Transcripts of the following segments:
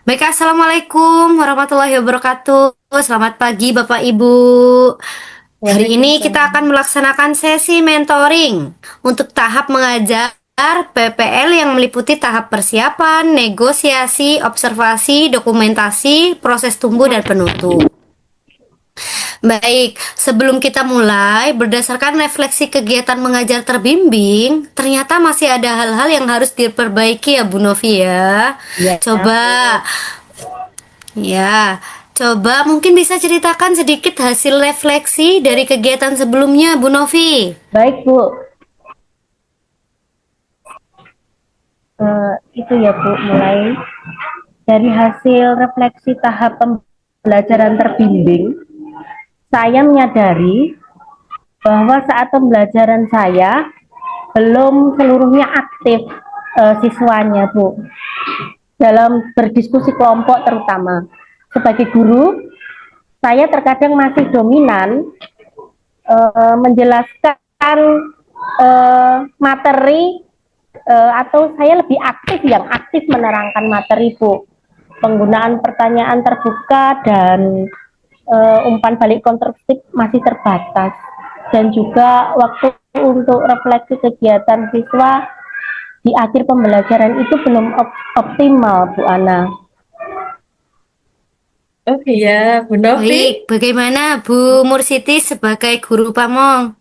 Baik, Assalamualaikum warahmatullahi wabarakatuh. Selamat pagi, Bapak Ibu. Hari ini kita Waalaikumsalam. akan melaksanakan sesi mentoring untuk tahap mengajar PPL yang meliputi tahap persiapan, negosiasi, observasi, dokumentasi, proses tumbuh, dan penutup. Baik, sebelum kita mulai, berdasarkan refleksi kegiatan mengajar terbimbing, ternyata masih ada hal-hal yang harus diperbaiki ya Bu Novi ya. Ya, Coba Bu. Ya, coba mungkin bisa ceritakan sedikit hasil refleksi dari kegiatan sebelumnya, Bu Novi. Baik, Bu. Itu ya, Bu. Mulai dari hasil refleksi tahap pembelajaran terbimbing, saya menyadari bahwa saat pembelajaran saya belum seluruhnya aktif siswanya, Bu. Dalam berdiskusi kelompok terutama. Sebagai guru, saya terkadang masih dominan menjelaskan materi atau saya lebih aktif yang aktif menerangkan materi, Bu. Penggunaan pertanyaan terbuka dan umpan balik konstruktif masih terbatas, dan juga waktu untuk refleksi kegiatan siswa di akhir pembelajaran itu belum optimal, Bu Ana. Oh iya, Bu Novi. Baik, bagaimana Bu Mursiti sebagai guru Pamong?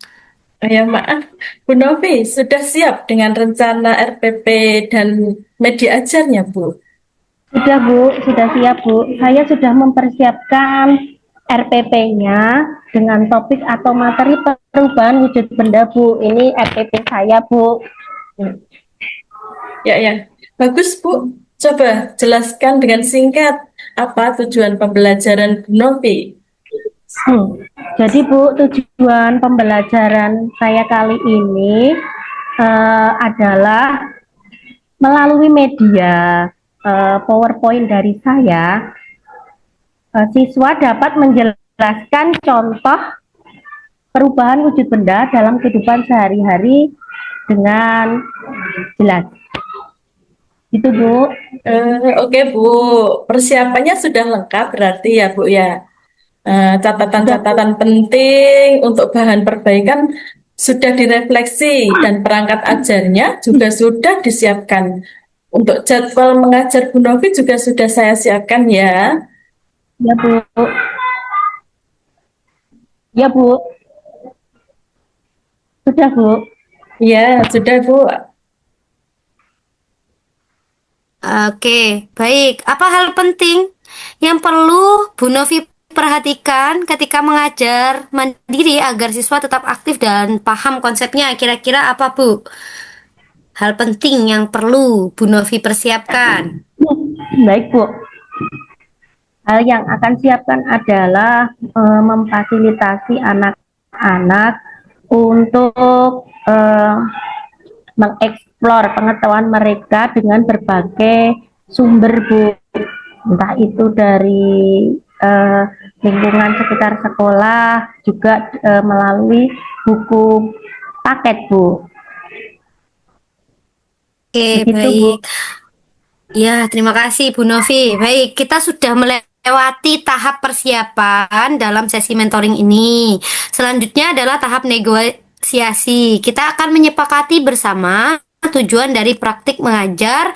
Oh ya, maaf. Bu Novi, sudah siap dengan rencana RPP dan media ajarnya, Bu? Sudah, Bu, sudah siap, Bu. Saya sudah mempersiapkan RPP-nya dengan topik atau materi perubahan wujud benda, Bu. Ini RPP saya, Bu. Ya, ya. Bagus, Bu. Coba jelaskan dengan singkat apa tujuan pembelajaran Bu Novi. Jadi, Bu, tujuan pembelajaran saya kali ini adalah melalui media PowerPoint dari saya, siswa dapat menjelaskan contoh perubahan wujud benda dalam kehidupan sehari-hari dengan jelas. Itu, Bu. Oke, Bu. Persiapannya sudah lengkap berarti ya, Bu ya. Sudah, Bu. Catatan-catatan penting untuk bahan perbaikan sudah direfleksi dan perangkat ajarnya juga sudah disiapkan. Untuk jadwal mengajar Bu Novi juga sudah saya siapkan ya. Ya, Bu. Ya, Bu. Sudah, Bu. Ya, sudah Bu. Oke, baik. Apa hal penting yang perlu Bu Novi perhatikan ketika mengajar mandiri agar siswa tetap aktif dan paham konsepnya? Kira-kira apa, Bu? Hal penting yang perlu Bu Novi persiapkan. Baik, Bu. Hal yang akan siapkan adalah memfasilitasi anak-anak untuk mengeksplor pengetahuan mereka dengan berbagai sumber, Bu. Entah itu dari uh, lingkungan sekitar sekolah, juga melalui buku paket, Bu. Oke, Begitu, Bu. baik. Ya, terima kasih Bu Novi. Baik, kita sudah melewati tahap persiapan dalam sesi mentoring ini. Selanjutnya adalah tahap negosiasi. Kita akan menyepakati bersama tujuan dari praktik mengajar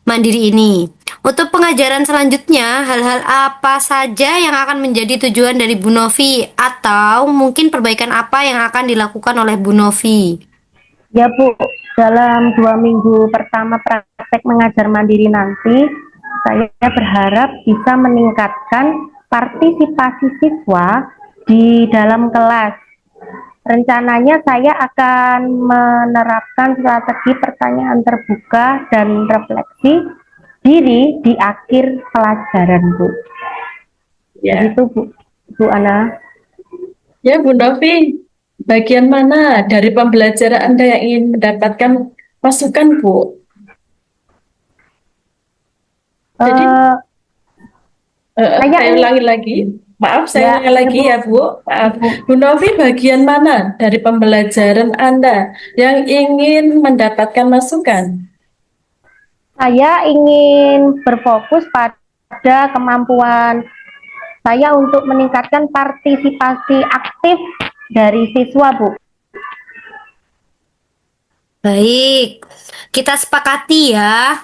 mandiri ini. Untuk pengajaran selanjutnya, hal-hal apa saja yang akan menjadi tujuan dari Bu Novi atau mungkin perbaikan apa yang akan dilakukan oleh Bu Novi? Ya, Bu, dalam 2 minggu pertama praktek mengajar mandiri nanti, saya berharap bisa meningkatkan partisipasi siswa di dalam kelas. Rencananya saya akan menerapkan strategi pertanyaan terbuka dan refleksi diri di akhir pelajaran, Bu. Ya. Begitu, Bu, Bu Ana. Ya, Bu Novi, bagian mana dari pembelajaran Anda yang ingin mendapatkan masukan, Bu? Jadi, Eh, saya saya ingin, ulangi lagi. Maaf, saya ya, ulangi ya, lagi Bu, ya, Bu. Maaf. Bu. Bu Novi, bagian mana dari pembelajaran Anda yang ingin mendapatkan masukan? Saya ingin berfokus pada pada kemampuan saya untuk meningkatkan partisipasi aktif dari siswa, Bu. Baik, kita sepakati ya.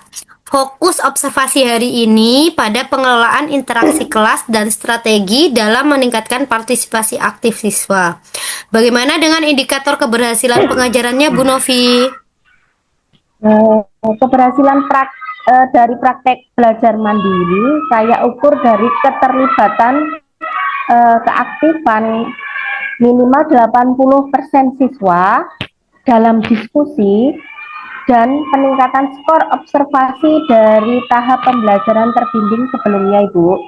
Fokus observasi hari ini pada pengelolaan interaksi kelas dan strategi dalam meningkatkan partisipasi aktif siswa. Bagaimana dengan indikator keberhasilan pengajarannya, Bu Novi? Keberhasilan dari praktek belajar mandiri saya ukur dari keterlibatan keaktifan minimal 80% siswa dalam diskusi dan peningkatan skor observasi dari tahap pembelajaran terbimbing sebelumnya, Ibu.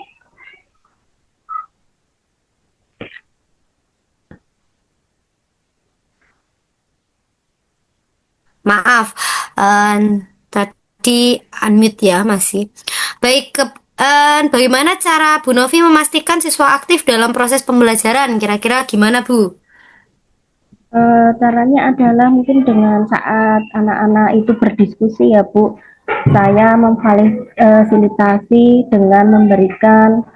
Maaf, tadi unmute ya masih. Baik, bagaimana cara Bu Novi memastikan siswa aktif dalam proses pembelajaran? Kira-kira gimana, Bu? Caranya adalah mungkin dengan saat anak-anak itu berdiskusi ya, Bu. Saya memfasilitasi dengan memberikan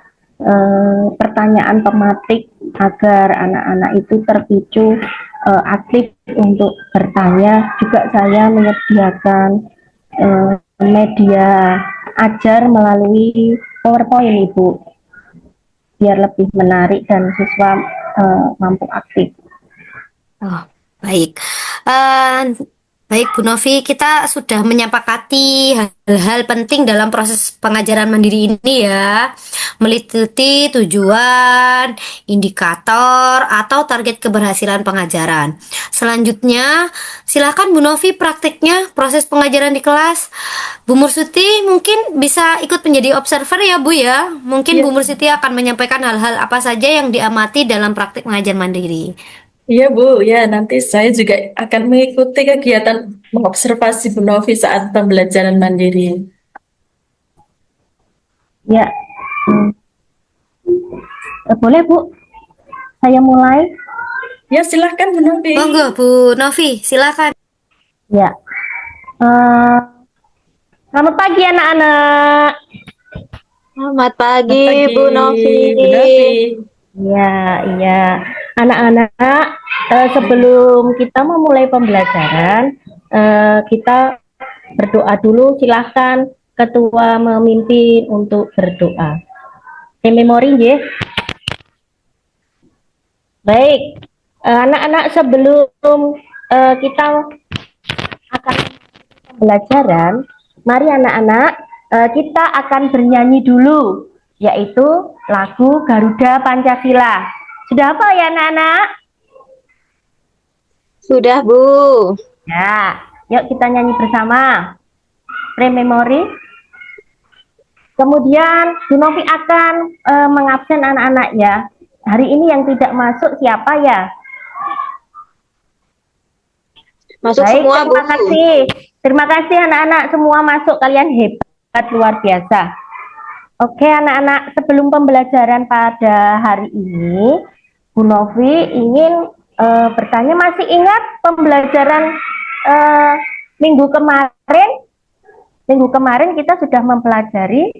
pertanyaan tematik agar anak-anak itu terpicu aktif untuk bertanya. Juga saya menyediakan media ajar melalui PowerPoint, Ibu, biar lebih menarik dan siswa mampu aktif. Oh, baik. Baik, Bu Novi, kita sudah menyepakati hal-hal penting dalam proses pengajaran mandiri ini ya. Meliputi tujuan, indikator, atau target keberhasilan pengajaran. Selanjutnya, silakan Bu Novi praktiknya proses pengajaran di kelas. Bu Mursuti mungkin bisa ikut menjadi observer ya, Bu ya. Mungkin Iya, Bu Mursuti akan menyampaikan hal-hal apa saja yang diamati dalam praktik mengajar mandiri. iya Bu, ya nanti saya juga akan mengikuti kegiatan mengobservasi Bu Novi saat pembelajaran mandiri. Ya, boleh, Bu. Saya mulai. Ya silahkan Bu Novi. Monggo Bu Novi, silakan. Ya. Eh, Selamat pagi anak-anak. Selamat Selamat pagi, pagi Bu Novi. Bu Novi. Ya, iya. Anak-anak, sebelum kita memulai pembelajaran, kita berdoa dulu. Silahkan ketua memimpin untuk berdoa. Memori, ya. Baik, anak-anak, sebelum kita akan pembelajaran, mari anak-anak, kita akan bernyanyi dulu, yaitu lagu Garuda Pancasila. Sudah apa ya anak-anak? Sudah, Bu. Ya, yuk kita nyanyi bersama. Pre-memory. Kemudian Bu Novi akan mengabsen anak-anak ya. Hari ini yang tidak masuk siapa ya? Masuk Baik, semua, Bu. terima kasih. Terima kasih anak-anak semua masuk, kalian hebat luar biasa. Oke anak-anak, sebelum pembelajaran pada hari ini, Bu Novi ingin bertanya, masih ingat pembelajaran minggu kemarin? Minggu kemarin kita sudah mempelajari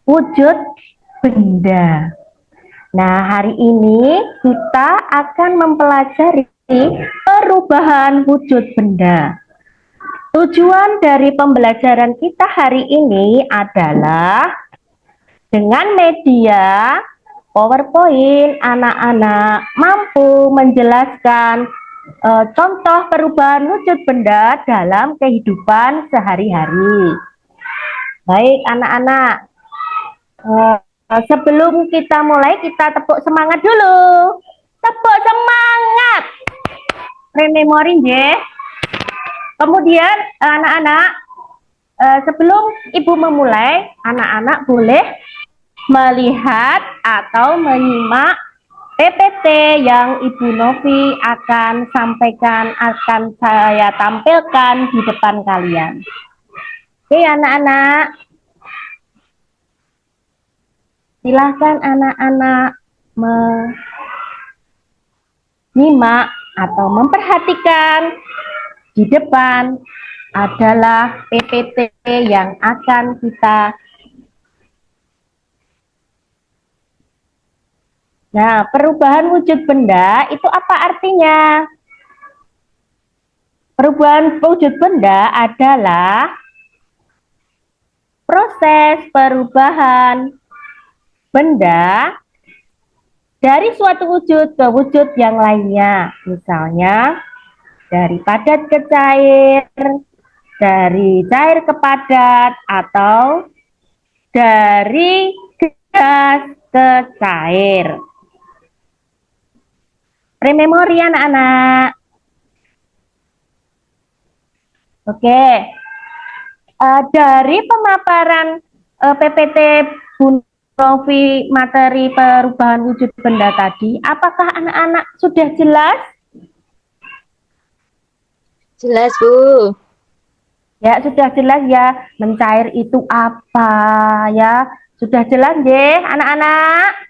wujud benda. Nah, hari ini kita akan mempelajari perubahan wujud benda. Tujuan dari pembelajaran kita hari ini adalah dengan media PowerPoint, anak-anak mampu menjelaskan contoh perubahan wujud benda dalam kehidupan sehari-hari. Baik, anak-anak. Sebelum kita mulai, kita tepuk semangat dulu. Tepuk semangat. Rememori, ya. Kemudian, anak-anak, sebelum Ibu memulai, anak-anak boleh melihat atau menyimak PPT yang Ibu Novi akan sampaikan, akan saya tampilkan di depan kalian. Oke, anak-anak. Silahkan anak-anak menyimak atau memperhatikan. Di depan adalah PPT yang akan kita Nah, perubahan wujud benda itu apa artinya? Perubahan wujud benda adalah proses perubahan benda dari suatu wujud ke wujud yang lainnya. Misalnya, dari padat ke cair, dari cair ke padat, atau dari gas ke cair. Rememori anak-anak. Oke. Dari pemaparan PPT Bu Novi materi perubahan wujud benda tadi, apakah anak-anak sudah jelas? Jelas, Bu. Ya, sudah jelas ya, mencair itu apa ya? Sudah jelas deh, anak-anak.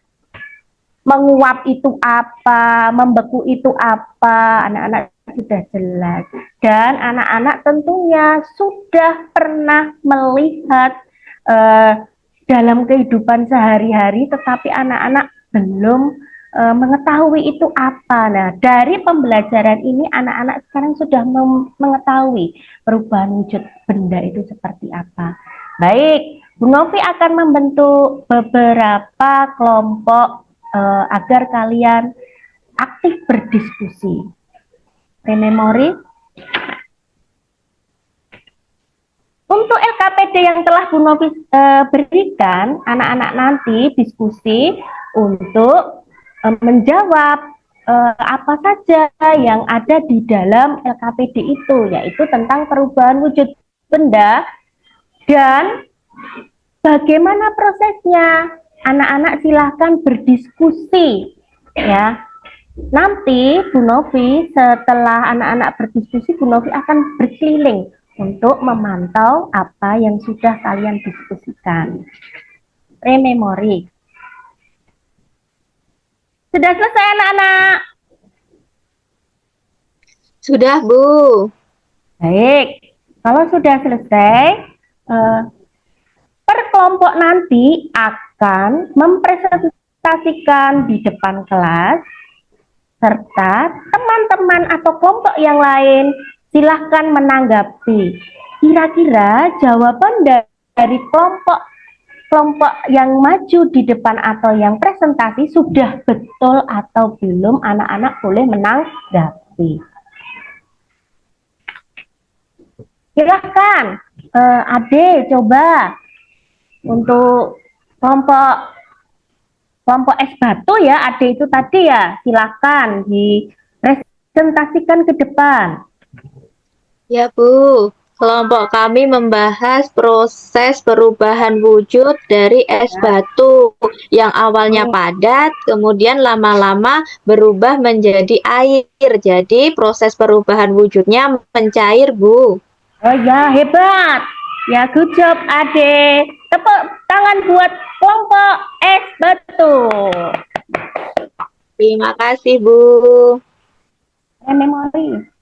Menguap itu apa, membeku itu apa, anak-anak sudah jelas. Dan anak-anak tentunya sudah pernah melihat dalam kehidupan sehari-hari, tetapi anak-anak belum mengetahui itu apa. Nah, dari pembelajaran ini anak-anak sekarang sudah mengetahui perubahan wujud benda itu seperti apa. Baik, Bu Novi akan membentuk beberapa kelompok agar kalian aktif berdiskusi. Rememori. Untuk LKPD yang telah Bu Novi berikan, anak-anak nanti diskusi untuk menjawab apa saja yang ada di dalam LKPD itu, yaitu tentang perubahan wujud benda dan bagaimana prosesnya. Anak-anak silahkan berdiskusi ya. Nanti Bu Novi setelah anak-anak berdiskusi, Bu Novi akan berkeliling untuk memantau apa yang sudah kalian diskusikan. Rememori. Sudah selesai anak-anak? Sudah, Bu. Baik. Kalau sudah selesai, per kelompok nanti akan mempresentasikan di depan kelas, serta teman-teman atau kelompok yang lain silahkan menanggapi. Kira-kira jawaban dari kelompok yang maju di depan atau yang presentasi sudah betul atau belum, anak-anak boleh menanggapi. Silahkan, Ade coba untuk kelompok es batu ya, Ade itu tadi ya, silakan dipresentasikan ke depan. Ya, Bu. Kelompok kami membahas proses perubahan wujud dari es batu yang awalnya padat, kemudian lama-lama berubah menjadi air. Jadi proses perubahan wujudnya mencair, Bu. Oh ya, hebat. Ya, good job, Ade. Tepuk tangan buat kelompok es batu. Terima kasih, Bu. Memori.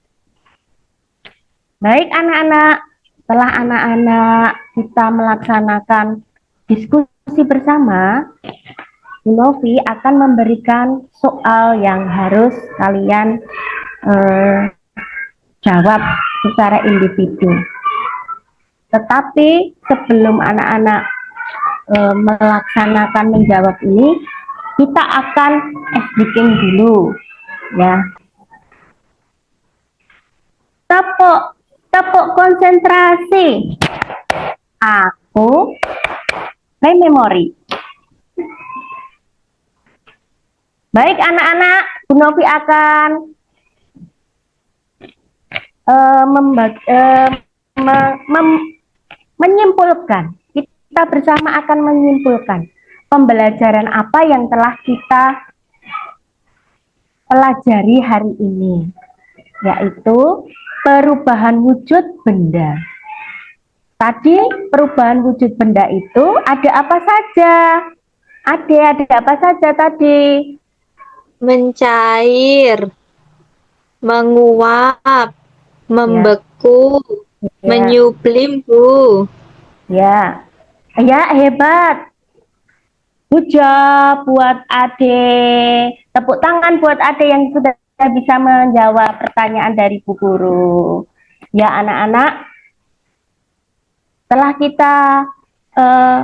Baik anak-anak, setelah anak-anak kita melaksanakan diskusi bersama, Bu Novi akan memberikan soal yang harus kalian jawab secara individu. Tetapi sebelum anak-anak melaksanakan menjawab ini, kita akan speaking dulu, ya. Tepuk konsentrasi. Aku memori. Baik anak-anak, Bu Novi akan menyimpulkan. Kita bersama akan menyimpulkan pembelajaran apa yang telah kita pelajari hari ini, yaitu perubahan wujud benda. Tadi perubahan wujud benda itu ada apa saja? Ada apa saja tadi? Mencair, menguap, membeku, menyublim, Bu. Ya, ya hebat. Puja buat Ade. Tepuk tangan buat Ade yang sudah bisa menjawab pertanyaan dari Bu Guru. Ya anak-anak, setelah kita eh,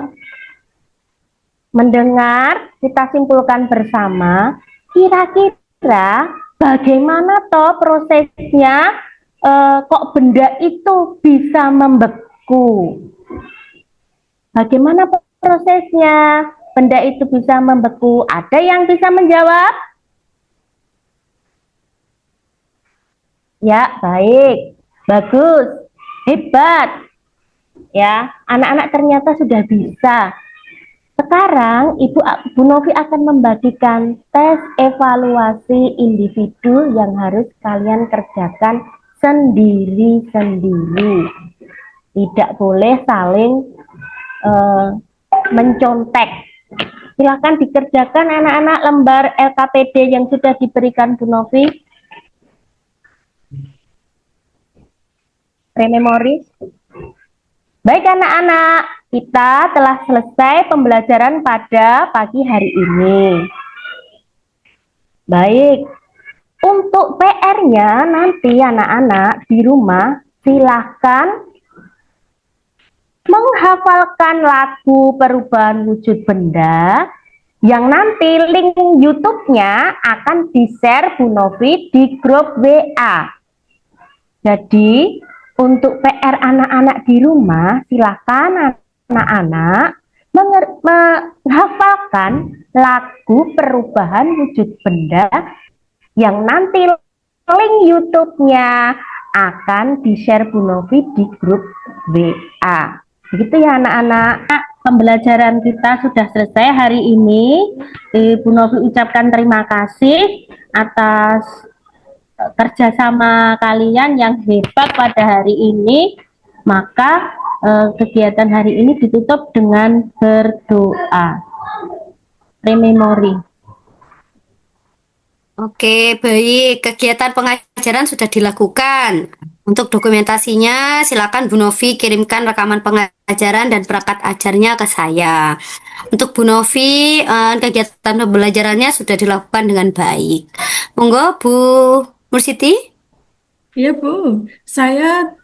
mendengar, kita simpulkan bersama, kira-kira bagaimana toh prosesnya kok benda itu bisa membeku? Bagaimana prosesnya benda itu bisa membeku? Ada yang bisa menjawab? Ya, baik. Bagus. Hebat. Ya, anak-anak ternyata sudah bisa. Sekarang Bu Novi akan membagikan tes evaluasi individu yang harus kalian kerjakan sendiri-sendiri. Tidak boleh saling mencontek. Silakan dikerjakan anak-anak lembar LKPD yang sudah diberikan Bu Novi. Rememori. Baik anak-anak, kita telah selesai pembelajaran pada pagi hari ini. Baik, untuk PR-nya nanti anak-anak di rumah silahkan menghafalkan lagu perubahan wujud benda yang nanti link YouTube-nya akan di-share Bu Novi di grup WA. Jadi, untuk PR anak-anak di rumah, silakan anak-anak menghafalkan lagu perubahan wujud benda yang nanti link YouTube-nya akan di-share Bu Novi di grup WA. Begitu ya anak-anak. Pembelajaran kita sudah selesai hari ini. Bu Novi ucapkan terima kasih atas kerjasama kalian yang hebat pada hari ini. Maka kegiatan hari ini ditutup dengan berdoa. Rememori. Oke, baik. Kegiatan pengajaran sudah dilakukan. Untuk dokumentasinya, silakan Bu Novi kirimkan rekaman pengajaran dan perangkat ajarnya ke saya. Untuk Bu Novi, kegiatan pembelajarannya sudah dilakukan dengan baik. Monggo, Bu Mursiti. Ya Bu, saya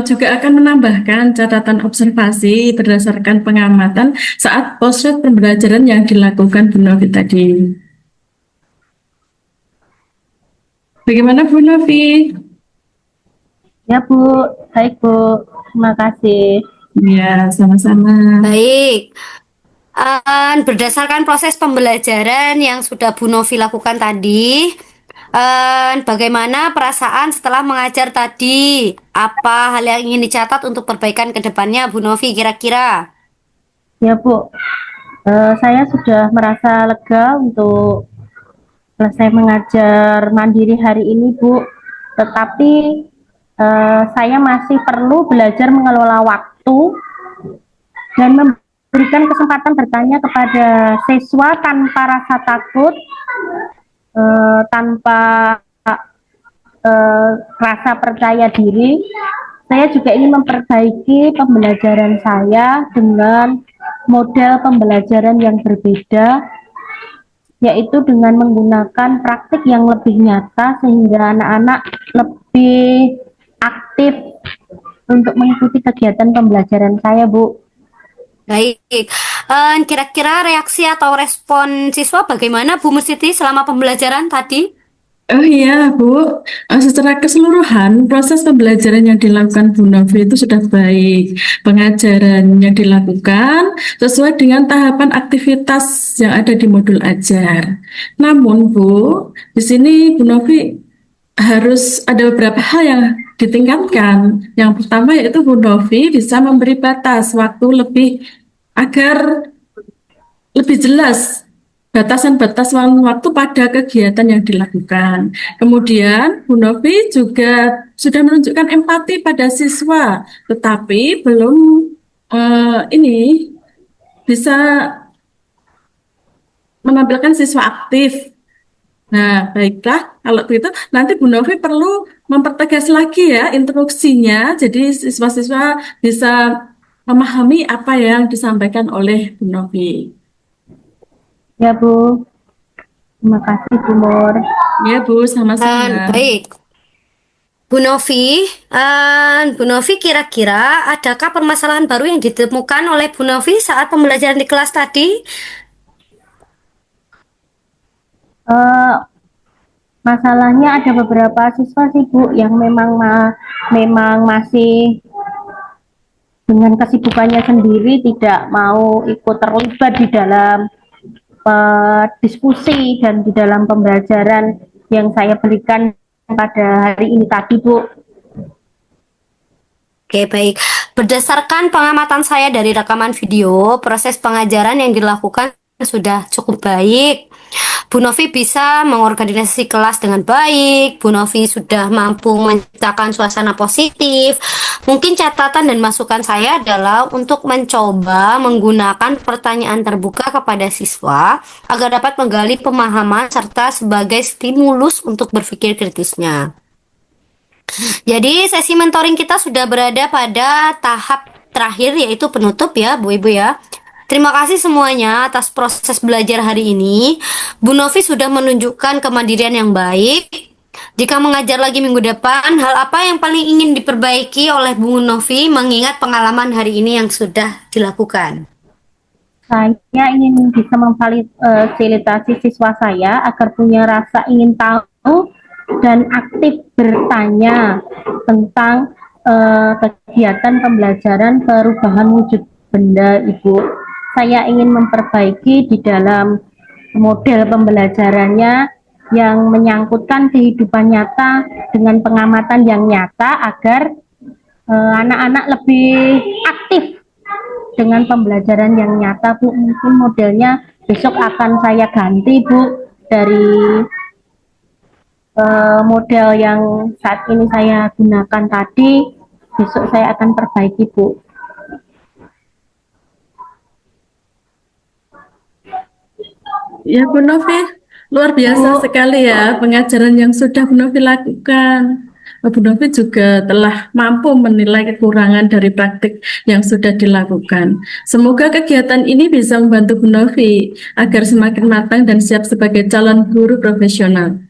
juga akan menambahkan catatan observasi berdasarkan pengamatan saat proses pembelajaran yang dilakukan Bu Novi tadi. Bagaimana Bu Novi? Ya Bu, baik Bu, terima kasih. Ya, sama-sama. Baik. Berdasarkan proses pembelajaran yang sudah Bu Novi lakukan tadi, bagaimana perasaan setelah mengajar tadi? Apa hal yang ingin dicatat untuk perbaikan ke depannya, Bu Novi, kira-kira? Ya Bu, saya sudah merasa lega untuk selesai mengajar mandiri hari ini Bu. Tetapi saya masih perlu belajar mengelola waktu dan memberikan kesempatan bertanya kepada siswa tanpa rasa takut, tanpa rasa percaya diri. Saya juga ingin memperbaiki pembelajaran saya dengan model pembelajaran yang berbeda, yaitu dengan menggunakan praktik yang lebih nyata sehingga anak-anak lebih aktif untuk mengikuti kegiatan pembelajaran saya, Bu. Baik. Kira-kira reaksi atau respon siswa bagaimana, Bu Mursiti, selama pembelajaran tadi? Oh iya Bu, secara keseluruhan proses pembelajaran yang dilakukan Bu Novi itu sudah baik. Pengajaran yang dilakukan sesuai dengan tahapan aktivitas yang ada di modul ajar. Namun Bu, di sini Bu Novi harus ada beberapa hal yang ditingkatkan. Yang pertama yaitu Bu Novi bisa memberi batas waktu lebih agar lebih jelas batasan-batasan waktu pada kegiatan yang dilakukan. Kemudian Bu Novi juga sudah menunjukkan empati pada siswa, tetapi belum ini bisa menampilkan siswa aktif. Nah, baiklah, kalau begitu nanti Bu Novi perlu mempertegas lagi ya instruksinya, jadi siswa-siswa bisa memahami apa yang disampaikan oleh Bu Novi. Ya Bu, terima kasih Bu Nur. Ya Bu, sama-sama. Baik, Bu Novi kira-kira adakah permasalahan baru yang ditemukan oleh Bu Novi saat pembelajaran di kelas tadi? Eh, Masalahnya ada beberapa siswa sih Bu yang memang masih dengan kesibukannya sendiri tidak mau ikut terlibat di dalam diskusi dan di dalam pembelajaran yang saya berikan pada hari ini tadi Bu. Oke, baik. Berdasarkan pengamatan saya dari rekaman video, proses pengajaran yang dilakukan sudah cukup baik. Bu Novi bisa mengorganisasi kelas dengan baik. Bu Novi sudah mampu menciptakan suasana positif. Mungkin catatan dan masukan saya adalah untuk mencoba menggunakan pertanyaan terbuka kepada siswa agar dapat menggali pemahaman serta sebagai stimulus untuk berpikir kritisnya. Jadi sesi mentoring kita sudah berada pada tahap terakhir yaitu penutup ya Bu Ibu ya. Terima kasih semuanya atas proses belajar hari ini. Bu Novi sudah menunjukkan kemandirian yang baik. Jika mengajar lagi minggu depan, hal apa yang paling ingin diperbaiki oleh Bu Novi mengingat pengalaman hari ini yang sudah dilakukan? Saya ingin bisa memfasilitasi siswa saya agar punya rasa ingin tahu dan aktif bertanya tentang kegiatan pembelajaran perubahan wujud benda Ibu. Saya ingin memperbaiki di dalam model pembelajarannya yang menyangkutkan kehidupan nyata dengan pengamatan yang nyata agar anak-anak lebih aktif dengan pembelajaran yang nyata Bu. Mungkin modelnya besok akan saya ganti Bu dari model yang saat ini saya gunakan tadi, besok saya akan perbaiki Bu. Ya Bu Novi, luar biasa sekali ya pengajaran yang sudah Bu Novi lakukan. Bu Novi juga telah mampu menilai kekurangan dari praktik yang sudah dilakukan. Semoga kegiatan ini bisa membantu Bu Novi agar semakin matang dan siap sebagai calon guru profesional.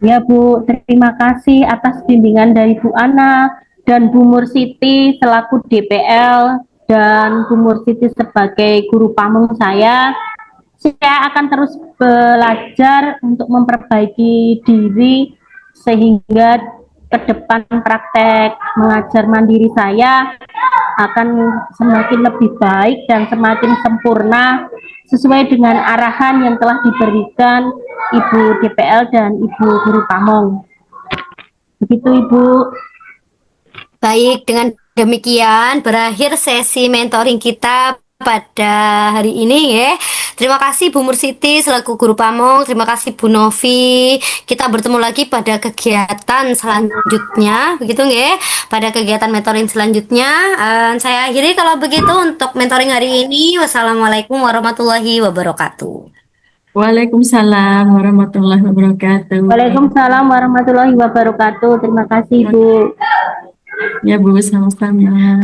Ya Bu, terima kasih atas bimbingan dari Bu Ana dan Bu Mursiti selaku DPL dan Bu Mursiti sebagai guru pamong saya. Saya akan terus belajar untuk memperbaiki diri sehingga ke depan praktek mengajar mandiri saya akan semakin lebih baik dan semakin sempurna sesuai dengan arahan yang telah diberikan Ibu DPL dan Ibu Guru Pamong. Begitu Ibu. Baik, dengan demikian berakhir sesi mentoring kita pada hari ini ya. Terima kasih Bu Mursiti selaku guru pamong, terima kasih Bu Novi. Kita bertemu lagi pada kegiatan selanjutnya, begitu ya. Pada kegiatan mentoring selanjutnya, saya akhiri kalau begitu untuk mentoring hari ini. Wassalamualaikum warahmatullahi wabarakatuh. Waalaikumsalam warahmatullahi wabarakatuh. Waalaikumsalam warahmatullahi wabarakatuh. Terima kasih Bu. Ya Bu, sama-sama.